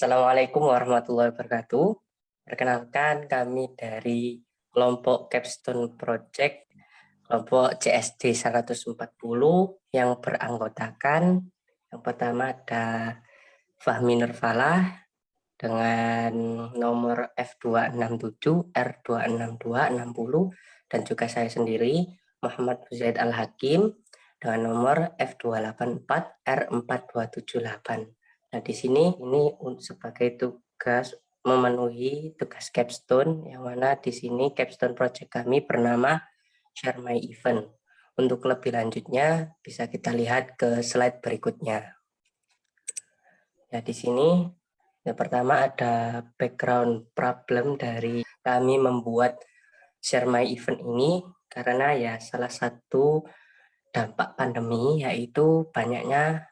Assalamualaikum warahmatullahi wabarakatuh. Perkenalkan kami dari kelompok Capstone Project, kelompok CSD 140 yang beranggotakan yang pertama ada Fahmi Nurfalah dengan nomor F267, R26260 dan juga saya sendiri Muhammad Zaid Al-Hakim dengan nomor F284, R4278. Nah, di sini ini sebagai tugas memenuhi tugas capstone yang mana di sini capstone project kami bernama Share My Event. Untuk lebih lanjutnya bisa kita lihat ke slide berikutnya. Ya, di sini yang pertama ada background problem dari kami membuat Share My Event ini karena ya salah satu dampak pandemi yaitu banyaknya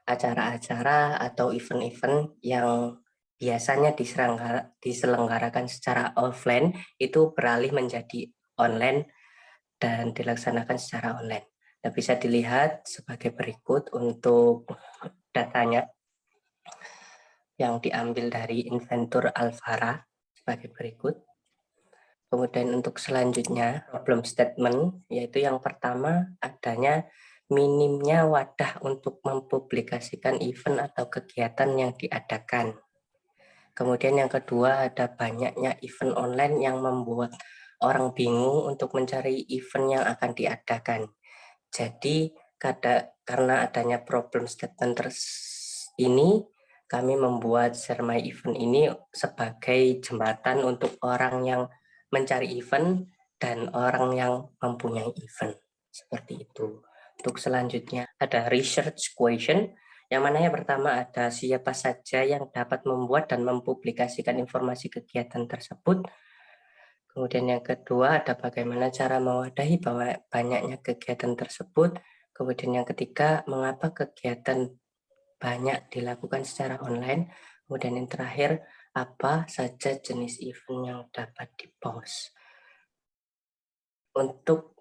acara-acara atau event-event yang biasanya diselenggarakan secara offline itu beralih menjadi online dan dilaksanakan secara online. Nah, bisa dilihat sebagai berikut untuk datanya yang diambil dari Inventur Alvara sebagai berikut. Kemudian untuk selanjutnya problem statement, yaitu yang pertama adanya minimnya wadah untuk mempublikasikan event atau kegiatan yang diadakan. Kemudian yang kedua ada banyaknya event online yang membuat orang bingung untuk mencari event yang akan diadakan. Jadi karena adanya problem statement ini, kami membuat Share My Event ini sebagai jembatan untuk orang yang mencari event dan orang yang mempunyai event. Seperti itu. Untuk selanjutnya ada research question, yang mana yang pertama ada siapa saja yang dapat membuat dan mempublikasikan informasi kegiatan tersebut. Kemudian yang kedua ada bagaimana cara mewadahi bahwa banyaknya kegiatan tersebut. Kemudian yang ketiga, mengapa kegiatan banyak dilakukan secara online. Kemudian yang terakhir, apa saja jenis event yang dapat di-post. Untuk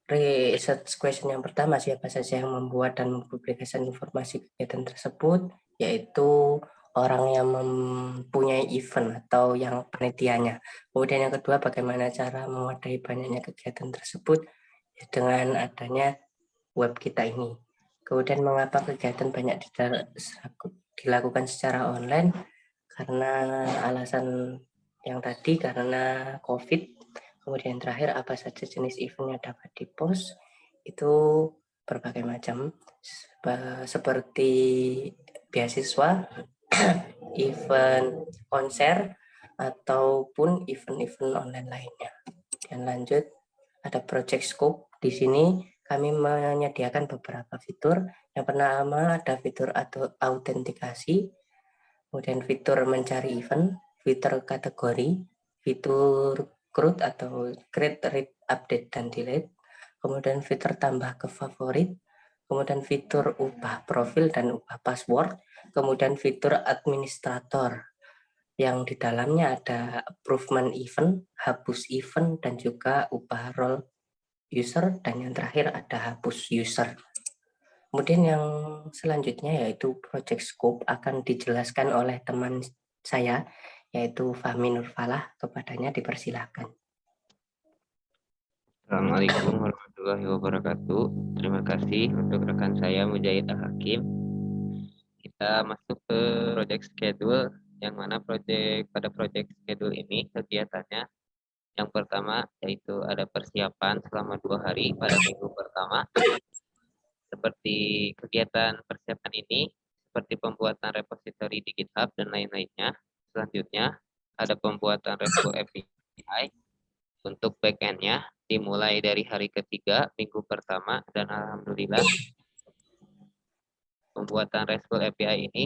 research question yang pertama, siapa saja yang membuat dan mempublikasikan informasi kegiatan tersebut, yaitu orang yang mempunyai event atau yang panitianya. Kemudian yang kedua, bagaimana cara mewadahi banyaknya kegiatan tersebut, ya dengan adanya web kita ini. Kemudian mengapa kegiatan banyak dilakukan secara online? Karena alasan yang tadi, karena COVID. Kemudian terakhir, apa saja jenis event yang dapat di-post? Itu berbagai macam, seperti beasiswa, event konser, ataupun event-event online lainnya. Dan lanjut, ada project scope. Di sini kami menyediakan beberapa fitur. Yang pertama ada fitur atau autentikasi, kemudian fitur mencari event, fitur kategori, fitur create atau create, read, update, dan delete, kemudian fitur tambah ke favorit, kemudian fitur ubah profil dan ubah password, kemudian fitur administrator yang di dalamnya ada improvement event, hapus event, dan juga ubah role user, dan yang terakhir ada hapus user. Kemudian yang selanjutnya yaitu project scope akan dijelaskan oleh teman saya yaitu Fahmi Nurfalah. Kepadanya dipersilahkan. Assalamualaikum warahmatullahi wabarakatuh. Terima kasih untuk rekan saya Mujahid Al-Hakim. Kita masuk ke project schedule, yang mana pada project schedule ini kegiatannya yang pertama yaitu ada persiapan selama 2 hari pada minggu pertama. Seperti kegiatan persiapan ini, seperti pembuatan repository di GitHub dan lain-lainnya. Selanjutnya ada pembuatan RESTful API untuk backend-nya dimulai dari hari ketiga minggu pertama, dan alhamdulillah pembuatan RESTful API ini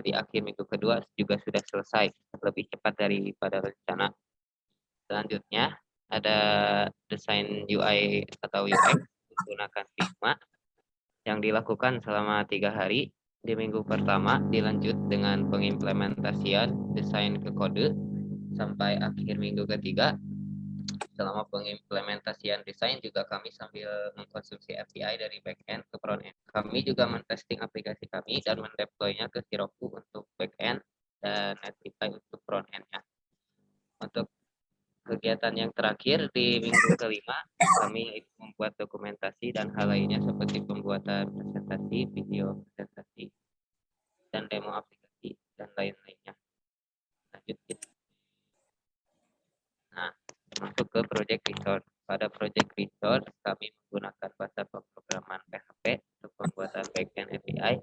di akhir minggu kedua juga sudah selesai lebih cepat daripada rencana. Selanjutnya ada desain UI atau UX menggunakan Figma yang dilakukan selama 3 hari. Di minggu pertama dilanjut dengan pengimplementasian desain ke kode sampai akhir minggu ketiga. Selama pengimplementasian desain juga kami sambil mengkonsumsi API dari backend ke frontend. Kami juga mentesting aplikasi kami dan mendeploynya ke Heroku untuk backend dan Netlify untuk front end-nya. Untuk kegiatan yang terakhir di minggu kelima, kami membuat dokumentasi dan hal lainnya seperti pembuatan presentasi, video presentasi, dan demo aplikasi, dan lain-lainnya. Lanjut kita. Nah, masuk ke project resource. Pada project resource, kami menggunakan bahasa pemrograman PHP untuk pembuatan backend API,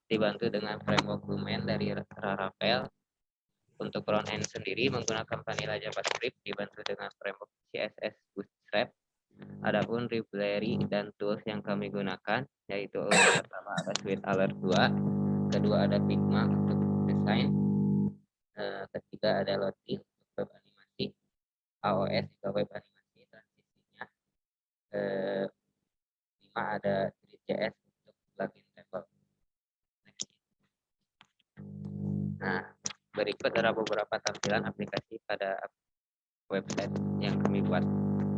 dibantu dengan framework Lumen dari Laravel. Untuk front end sendiri menggunakan Vanilla JavaScript dibantu dengan framework CSS Bootstrap. Adapun library dan tools yang kami gunakan yaitu pertama ada Swift Alert 2, kedua ada Figma untuk desain, ketiga ada Lottie untuk web animasi, AOS juga web animasi transisinya, 5 ada Grid.js untuk plugin table. Nah, berikut adalah beberapa tampilan aplikasi pada website yang kami buat.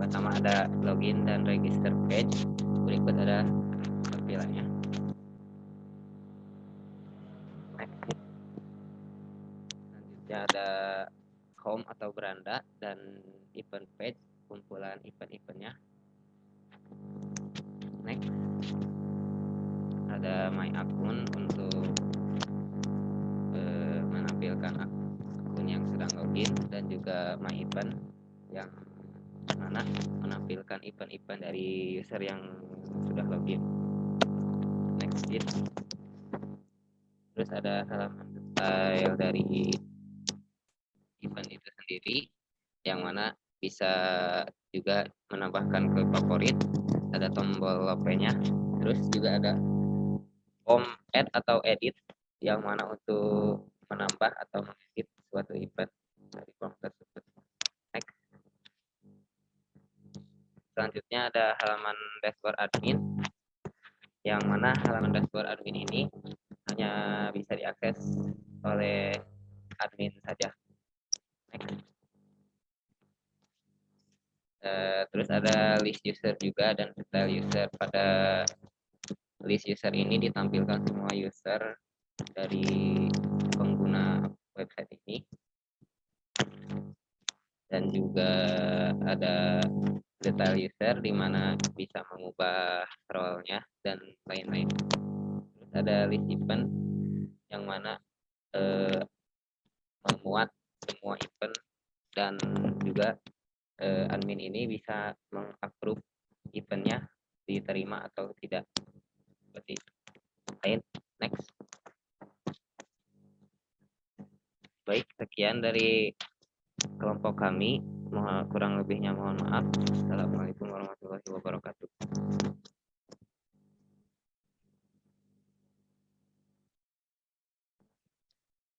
Pertama ada login dan register page. Berikut ada tampilannya. Next. Selanjutnya ada home atau beranda dan event page, kumpulan event-eventnya. Next. Ada my akun untuk menampilkan akun yang sedang login, dan juga my event yang mana menampilkan event-event dari user yang sudah login. Next. Terus ada halaman detail dari event itu sendiri, yang mana bisa juga menambahkan ke favorit, ada tombol lope-nya. Terus juga ada add atau edit, yang mana untuk menambah atau mengedit suatu event dari form tersebut. Next. Selanjutnya ada halaman dashboard admin, yang mana halaman dashboard admin ini hanya bisa diakses oleh admin saja. Next. Terus ada list user juga dan style user. Pada list user ini ditampilkan semua user dari pengguna website ini, dan juga ada detail user di mana bisa mengubah role-nya dan lain-lain. Terus ada list event, yang mana memuat semua event, dan juga admin ini bisa mengapprove eventnya diterima atau tidak, seperti lain. Next. Baik, sekian dari kelompok kami. Kurang lebihnya mohon maaf. Assalamualaikum warahmatullahi wabarakatuh.